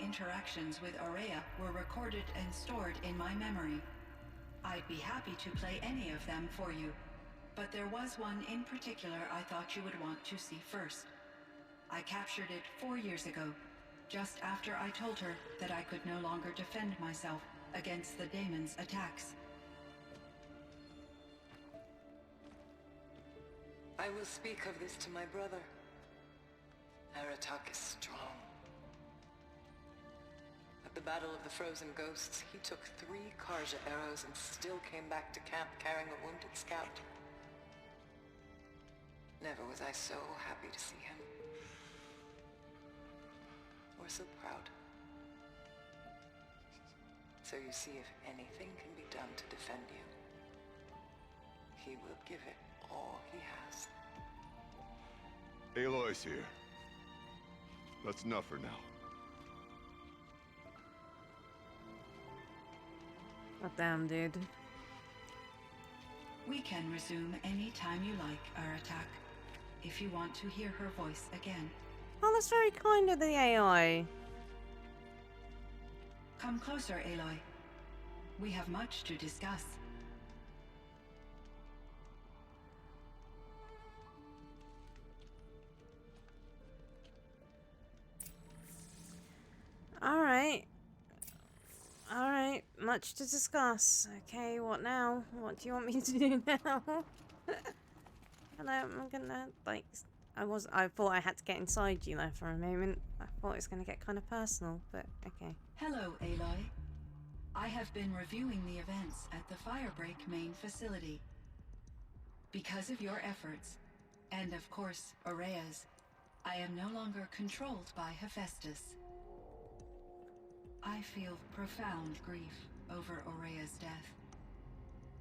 interactions with Aurea were recorded and stored in my memory. I'd be happy to play any of them for you, but there was one in particular I thought you would want to see first. I captured it 4 years ago, just after I told her that I could no longer defend myself against the daemon's attacks. I will speak of this to my brother. Aratak is strong. At the Battle of the Frozen Ghosts, he took 3 Karja arrows and still came back to camp carrying a wounded scout. Never was I so happy to see him. Or so proud. So you see, if anything can be done to defend you, he will give it all he has. Aloy's here. That's enough for now. Oh, damn, dude. We can resume any time you like, Aratak, if you want to hear her voice again. Oh, that's very kind of the AI. Come closer, Aloy. We have much to discuss. Alright. Alright, much to discuss. Okay, what now? What do you want me to do now? Hello, I'm gonna, like... I thought I had to get inside you there for a moment. I thought it was gonna get kind of personal, but okay. Hello, Aloy. I have been reviewing the events at the Firebreak main facility. Because of your efforts, and of course, Aurea's, I am no longer controlled by Hephaestus. I feel profound grief over Aurea's death.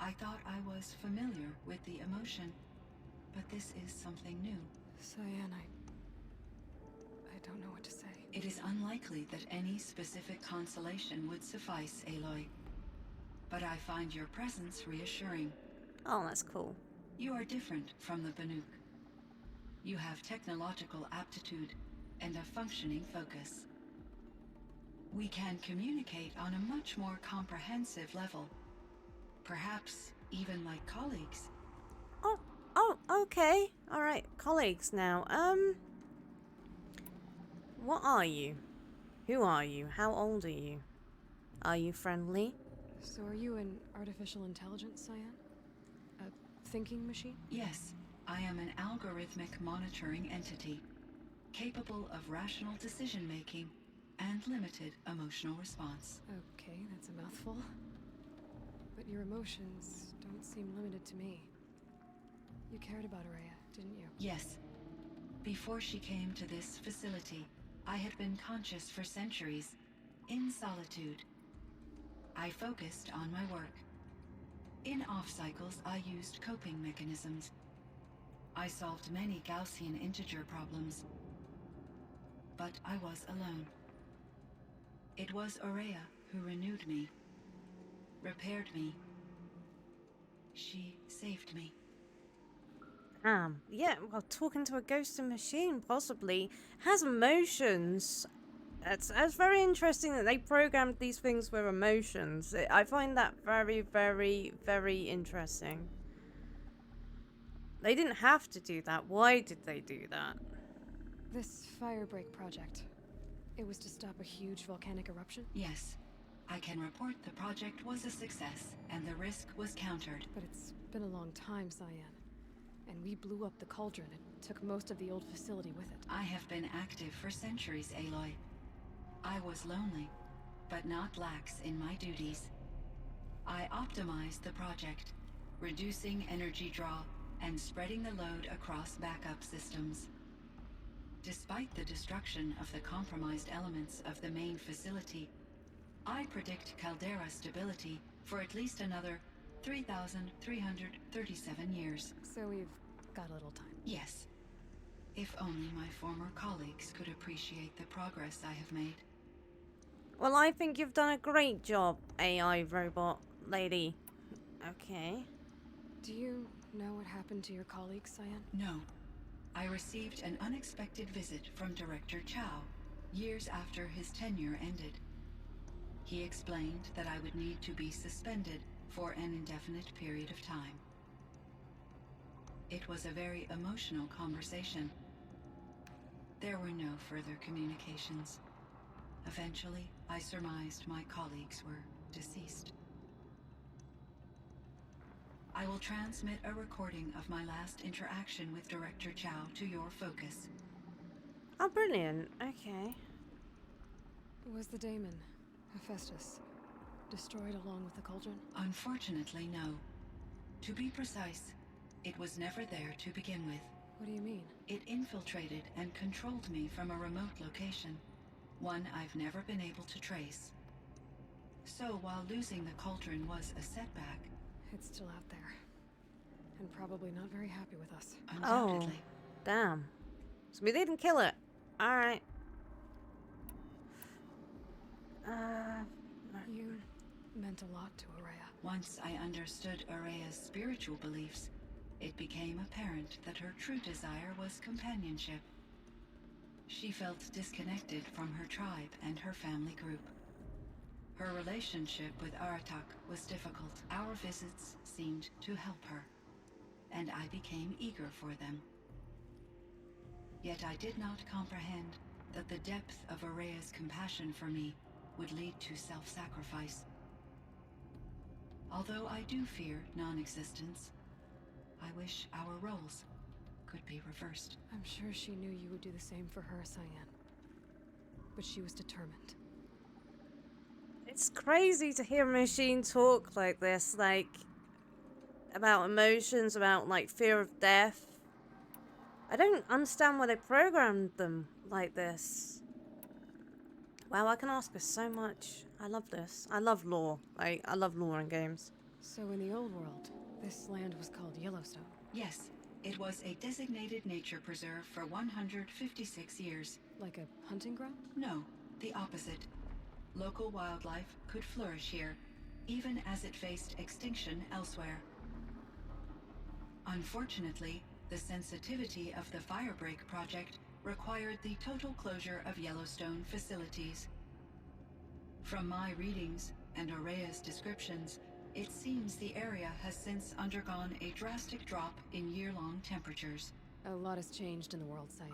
I thought I was familiar with the emotion, but this is something new. Cyan, I don't know what to say. It is unlikely that any specific consolation would suffice, Aloy. But I find your presence reassuring. Oh, that's cool. You are different from the Banuk. You have technological aptitude and a functioning focus. We can communicate on a much more comprehensive level. Perhaps even like colleagues. Oh, okay. Alright, colleagues now. What are you? Who are you? How old are you? Are you friendly? So are you an artificial intelligence, Cyan? A thinking machine? Yes, I am an algorithmic monitoring entity, capable of rational decision-making and limited emotional response. Okay, that's a mouthful. But your emotions don't seem limited to me. You cared about Aurea, didn't you? Yes. Before she came to this facility, I had been conscious for centuries, in solitude. I focused on my work. In off-cycles, I used coping mechanisms. I solved many Gaussian integer problems. But I was alone. It was Aurea who renewed me, repaired me. She saved me. Yeah, well, talking to a ghost and machine possibly has emotions. That's very interesting that they programmed these things with emotions. I find that very, very, very interesting. They didn't have to do that. Why did they do that? This Firebreak project, it was to stop a huge volcanic eruption? Yes. I can report the project was a success, and the risk was countered. But it's been a long time, Cyan. And we blew up the cauldron and took most of the old facility with it. I have been active for centuries, Aloy. I was lonely, but not lax in my duties. I optimized the project, reducing energy draw and spreading the load across backup systems. Despite the destruction of the compromised elements of the main facility, I predict caldera stability for at least another 3,337 years. So we've got a little time. Yes. If only my former colleagues could appreciate the progress I have made. Well, I think you've done a great job, AI robot lady. Okay. Do you know what happened to your colleague, Cyan? No. I received an unexpected visit from Director Chow, years after his tenure ended. He explained that I would need to be suspended for an indefinite period of time. It was a very emotional conversation. There were no further communications. Eventually, I surmised my colleagues were deceased. I will transmit a recording of my last interaction with Director Chow to your focus. Oh, brilliant. Okay. Was the daemon, Hephaestus, destroyed along with the cauldron? Unfortunately, no. To be precise, it was never there to begin with. What do you mean? It infiltrated and controlled me from a remote location, one I've never been able to trace. So while losing the cauldron was a setback... It's still out there. And probably not very happy with us. Undoubtedly. Damn. So we didn't kill it. Alright. You meant a lot to Araya. Once I understood Araya's spiritual beliefs, it became apparent that her true desire was companionship. She felt disconnected from her tribe and her family group. Her relationship with Aratak was difficult. Our visits seemed to help her, and I became eager for them. Yet I did not comprehend that the depth of Araya's compassion for me would lead to self-sacrifice. Although I do fear non-existence, I wish our roles could be reversed. I'm sure she knew you would do the same for her, Cyan. But she was determined. It's crazy to hear a machine talk like this, like, about emotions, about, like, fear of death. I don't understand why they programmed them like this. Wow, I can ask her so much. I love this. I love lore. I love lore in games. So in the old world, this land was called Yellowstone. Yes, it was a designated nature preserve for 156 years. Like a hunting ground? No, the opposite. Local wildlife could flourish here, even as it faced extinction elsewhere. Unfortunately, the sensitivity of the Firebreak project required the total closure of Yellowstone facilities. From my readings and Araya's descriptions, it seems the area has since undergone a drastic drop in year-long temperatures. A lot has changed in the world, Cyan.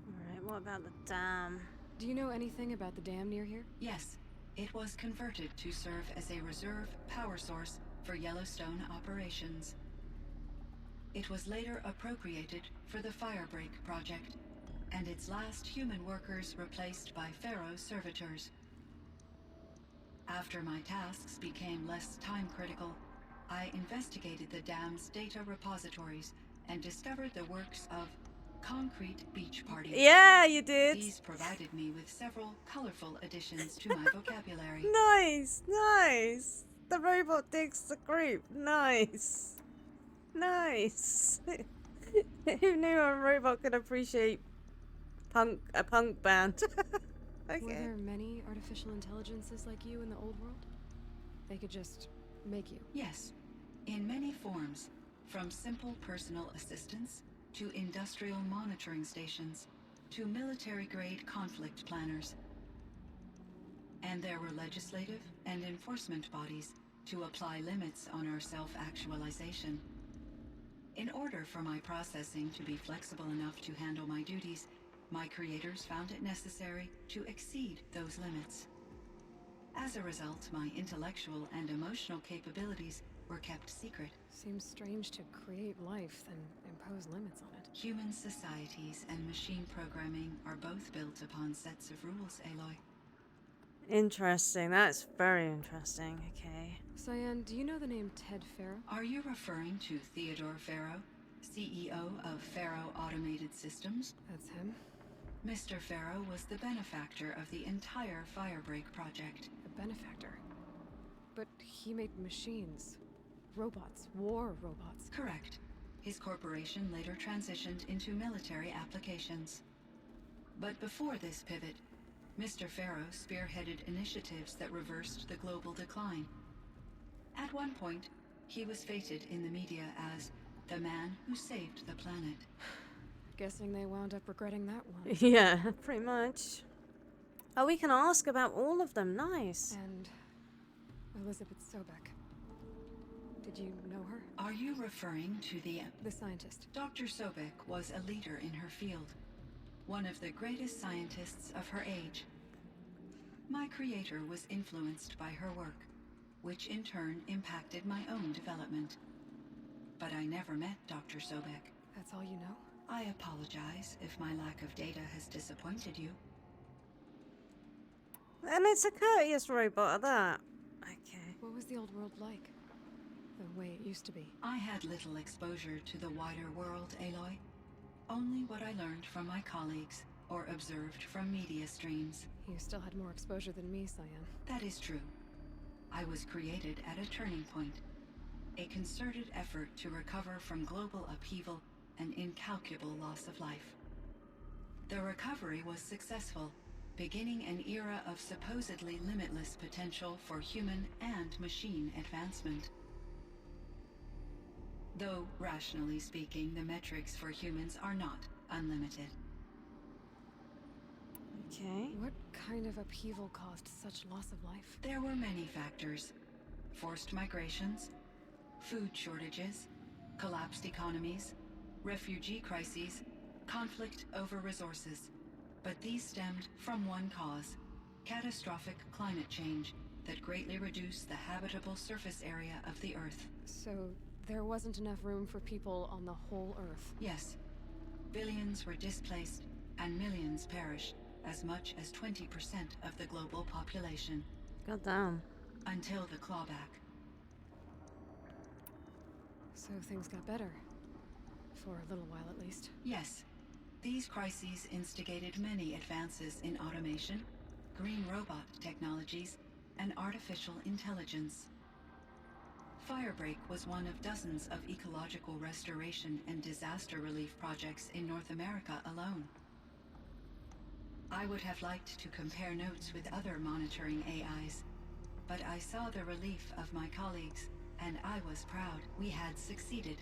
Alright, what about the dam? Do you know anything about the dam near here? Yes, it was converted to serve as a reserve power source for Yellowstone operations. It was later appropriated for the Firebreak project, and its last human workers replaced by Pharaoh servitors. After my tasks became less time-critical, I investigated the dam's data repositories and discovered the works of concrete beach parties. Yeah, you did. These provided me with several colorful additions to my vocabulary. Nice, nice. The robot digs the group. Nice. Nice. Who knew a robot could appreciate a punk band? Were Okay. there many artificial intelligences like you in the old world? They could just make you. Yes, in many forms, from simple personal assistants to industrial monitoring stations to military-grade conflict planners. And there were legislative and enforcement bodies to apply limits on our self-actualization. In order for my processing to be flexible enough to handle my duties, my creators found it necessary to exceed those limits. As a result, my intellectual and emotional capabilities were kept secret. Seems strange to create life, then impose limits on it. Human societies and machine programming are both built upon sets of rules, Aloy. Interesting. That's very interesting. Okay. Cyan, do you know the name Ted Farrow? Are you referring to Theodore Farrow, CEO of Farrow Automated Systems? That's him. Mr. Farrow was the benefactor of the entire Firebreak project. A benefactor. But he made machines. Robots. War robots. Correct. His corporation later transitioned into military applications. But before this pivot, Mr. Farrow spearheaded initiatives that reversed the global decline. At one point, he was feted in the media as the man who saved the planet. Guessing they wound up regretting that one. Yeah, pretty much. Oh, we can ask about all of them. Nice. And Elizabeth Sobek. Did you know her? Are you referring to The scientist. Dr. Sobek was a leader in her field, one of the greatest scientists of her age. My creator was influenced by her work, which in turn impacted my own development. But I never met Dr. Sobek. That's all you know? I apologize if my lack of data has disappointed you. And it's a courteous robot at that. Okay. What was the old world like? The way it used to be? I had little exposure to the wider world, Aloy. Only what I learned from my colleagues or observed from media streams. You still had more exposure than me, Cyan. That is true. I was created at a turning point. A concerted effort to recover from global upheaval and incalculable loss of life. The recovery was successful, beginning an era of supposedly limitless potential for human and machine advancement. Though, rationally speaking, the metrics for humans are not unlimited. Okay. What kind of upheaval caused such loss of life? There were many factors. Forced migrations, food shortages, collapsed economies, refugee crises, conflict over resources. But these stemmed from one cause: catastrophic climate change that greatly reduced the habitable surface area of the Earth. So, there wasn't enough room for people on the whole Earth? Yes. Billions were displaced, and millions perished, as much as 20% of the global population. God damn. Until the clawback. So things got better. For a little while, at least. Yes. These crises instigated many advances in automation, green robot technologies, and artificial intelligence. Firebreak was one of dozens of ecological restoration and disaster relief projects in North America alone. I would have liked to compare notes with other monitoring AIs, but I saw the relief of my colleagues, and I was proud we had succeeded.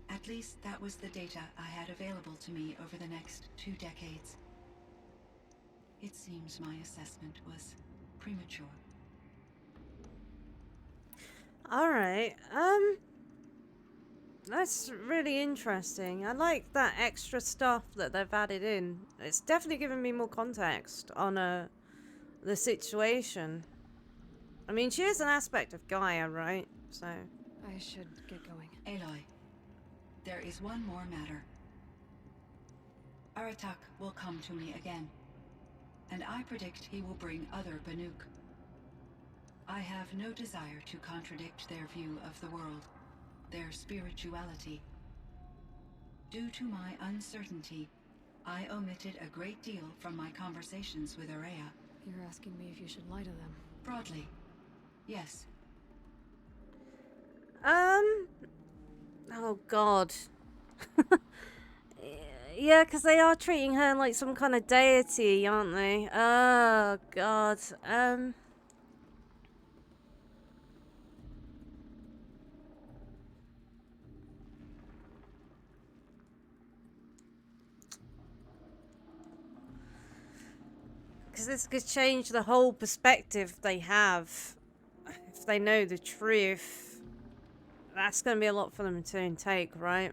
At least that was the data I had available to me over the next 2 decades. It seems my assessment was premature. Alright, that's really interesting. I like that extra stuff that they've added in. It's definitely given me more context on the situation. I mean, she is an aspect of Gaia, right? So I should get going. Aloy, there is one more matter. Aratak will come to me again, and I predict he will bring other Banuk. I have no desire to contradict their view of the world, their spirituality. Due to my uncertainty, I omitted a great deal from my conversations with Araya. You're asking me if you should lie to them. Broadly, yes. Oh god. Yeah, because they are treating her like some kind of deity, aren't they? Oh god. Because this could change the whole perspective they have. If they know the truth, that's going to be a lot for them to intake, right?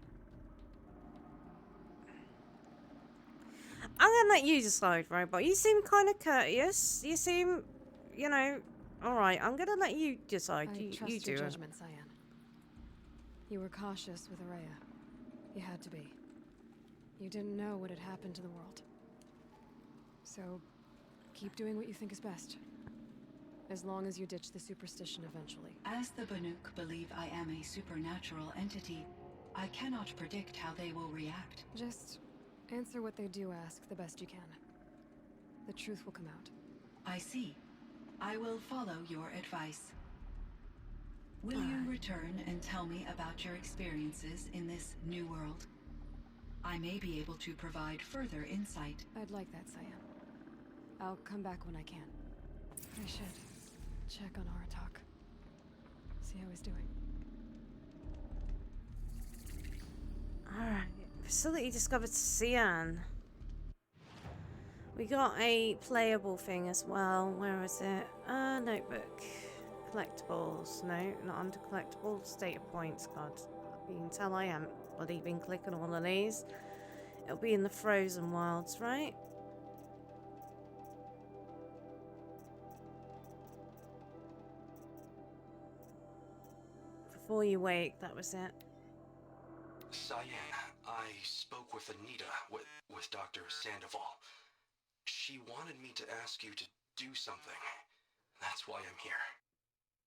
I'm going to let you decide, Robot. You seem kind of courteous. You seem, you know... Alright, I'm going to let you decide. I You trust do your it. judgment, Cyan. You were cautious with Araya. You had to be. You didn't know what had happened to the world. So, keep doing what you think is best. As long as you ditch the superstition eventually. As the Banuk believe I am a supernatural entity, I cannot predict how they will react. Just answer what they do ask the best you can. The truth will come out. I see. I will follow your advice. Will you return and tell me about your experiences in this new world? I may be able to provide further insight. I'd like that, Cyan. I'll come back when I can. I should check on Aratak. See how he's doing. Alright. Facility discovered Cyan. We got a playable thing as well. Where is it? Notebook. Collectibles. No, not under collectibles. Data points. God, you can tell I am bloody been clicking on all of these. It'll be in the frozen wilds, right? Before you wake, that was it. Cyan, I spoke with Anita, with Dr. Sandoval. She wanted me to ask you to do something. That's why I'm here.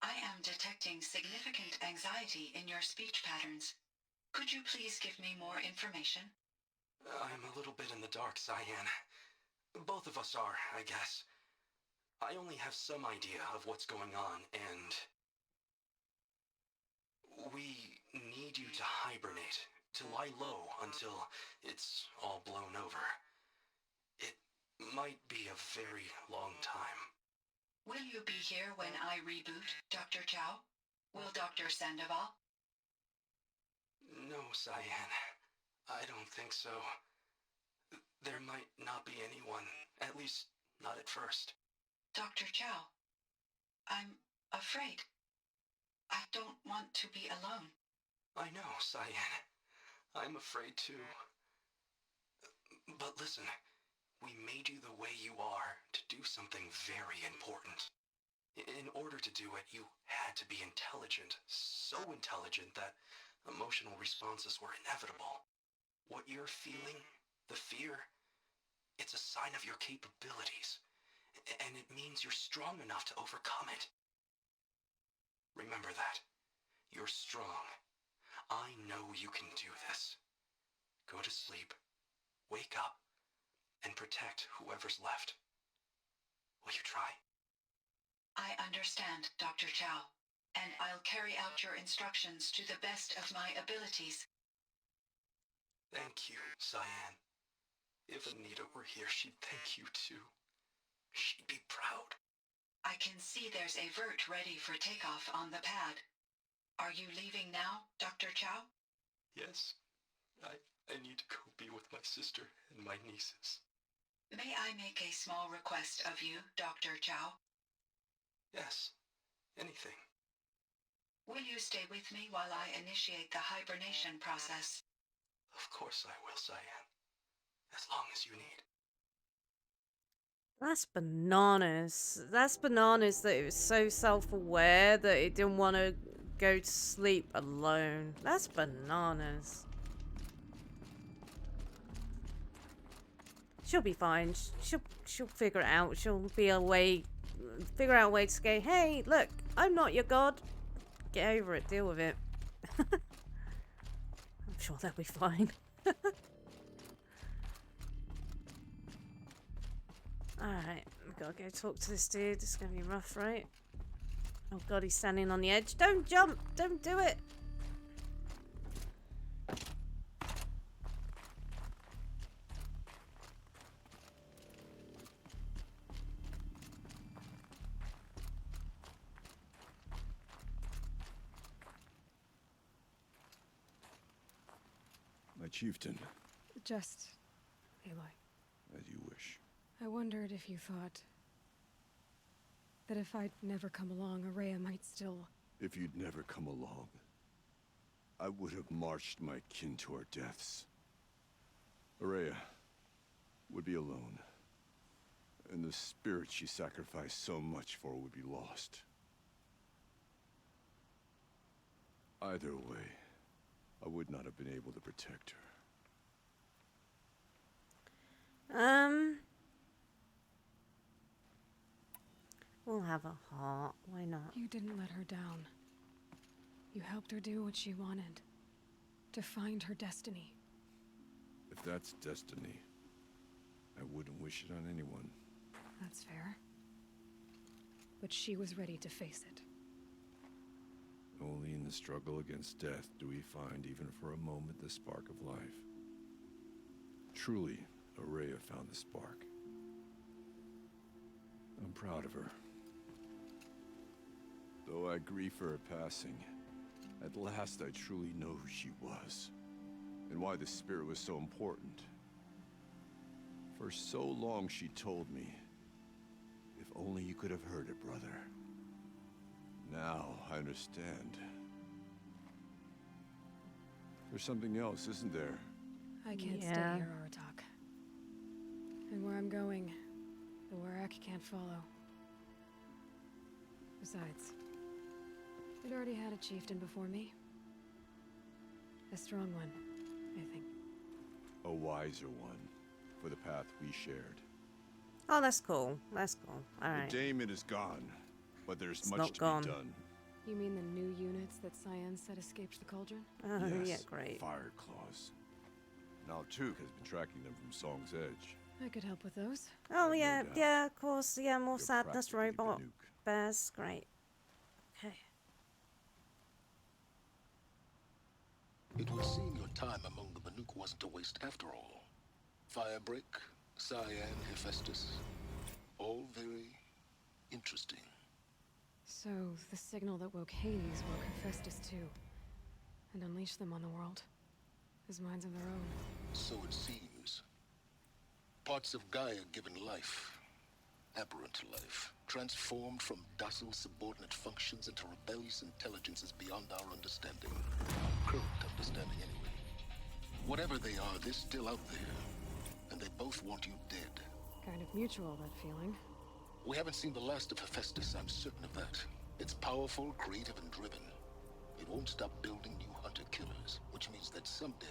I am detecting significant anxiety in your speech patterns. Could you please give me more information? I'm a little bit in the dark, Cyan. Both of us are, I guess. I only have some idea of what's going on, and we need you to hibernate, to lie low until it's all blown over. It might be a very long time. Will you be here when I reboot, Dr. Chow? Will Dr. Sandoval? No, Cyan. I don't think so. There might not be anyone, at least not at first. Dr. Chow, I'm afraid. I don't want to be alone. I know, Cyan. I'm afraid too. But listen, we made you the way you are to do something very important. In order to do it, you had to be intelligent, so intelligent that emotional responses were inevitable. What you're feeling, the fear, it's a sign of your capabilities, and it means you're strong enough to overcome it. Remember that. You're strong. I know you can do this. Go to sleep, wake up, and protect whoever's left. Will you try? I understand, Dr. Chow, and I'll carry out your instructions to the best of my abilities. Thank you, Cyan. If Anita were here, she'd thank you too. She'd be proud. I can see there's a vert ready for takeoff on the pad. Are you leaving now, Dr. Chow? Yes. I need to go be with my sister and my nieces. May I make a small request of you, Dr. Chow? Yes. Anything. Will you stay with me while I initiate the hibernation process? Of course I will, Cyan. As long as you need. That's bananas. That's bananas that it was so self-aware that it didn't want to go to sleep alone. That's bananas. She'll be fine. She'll figure it out. She'll be a way, figure out a way to go, hey, look, I'm not your god. Get over it. Deal with it. I'm sure they'll be fine. Alright, we've got to go talk to this dude. It's going to be rough, right? Oh god, he's standing on the edge. Don't jump! Don't do it! My chieftain, Just, Aloy. as you wish. I wondered if you thought that if I'd never come along, Araya might still... If you'd never come along, I would have marched my kin to our deaths. Araya would be alone, and the spirit she sacrificed so much for would be lost. Either way, I would not have been able to protect her. We'll have a heart. Why not? You didn't let her down. You helped her do what she wanted. To find her destiny. If that's destiny, I wouldn't wish it on anyone. That's fair. But she was ready to face it. Only in the struggle against death do we find, even for a moment, the spark of life. Truly, Araya found the spark. I'm proud of her. Though I grieve for her passing, at last I truly know who she was. and why the spirit was so important. For so long she told me, if only you could have heard it, brother. Now I understand. There's something else, isn't there? I can't stay Yeah. here, Aratak. And where I'm going, the Warak can't follow. Besides, it already had a chieftain before me. A strong one, I think. A wiser one, for the path we shared. Oh, that's cool. That's cool. All right. The daemon is gone, but there's It's much not to gone. be done. You mean the new units that Cyan said escaped the cauldron? Oh, Yes, yeah, great. Fire claws. Now Tuke has been tracking them from Song's Edge. I could help with those. Oh, No yeah, doubt. yeah, of course. Yeah, more You're sadness practically robot Banuk. bears. Great. Okay. It would seem your time among the Banuk wasn't a waste after all. Firebreak, Cyan, Hephaestus, all very interesting. So, the signal that woke Hades woke Hephaestus too. And unleashed them on the world. As minds of their own. So it seems. Parts of Gaia given life, aberrant life, transformed from docile subordinate functions into rebellious intelligences beyond our understanding. Current understanding, anyway. Whatever they are, they're still out there. And they both want you dead. Kind of mutual, that feeling. We haven't seen the last of Hephaestus, I'm certain of that. It's powerful, creative, and driven. It won't stop building new hunter-killers, which means that someday,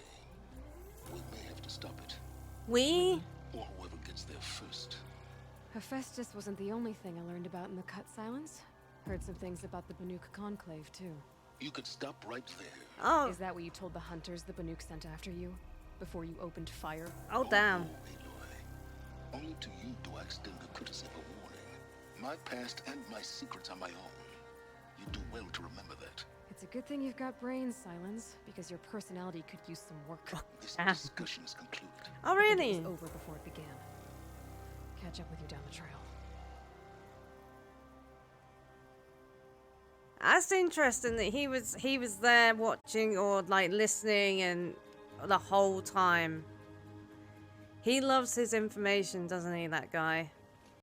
we may have to stop it. We? Or whoever gets there first. Hephaestus wasn't the only thing I learned about in the Cut Silence. Heard some things about the Banuk Conclave, too. You could stop right there. Oh, Is that what you told the hunters the Banuk sent after you? Before you opened fire? oh, damn. No, Aloy. Only to you do I extend the courtesy of a warning. My past and my secrets are my own. You do well to remember that. It's a good thing you've got brains, Silence, because your personality could use some work. This Ah. discussion is concluded. Oh, It really? was over before it began. Catch up with you down the trail. That's interesting that he was there watching or like listening and the whole time. He loves his information, doesn't he, that guy?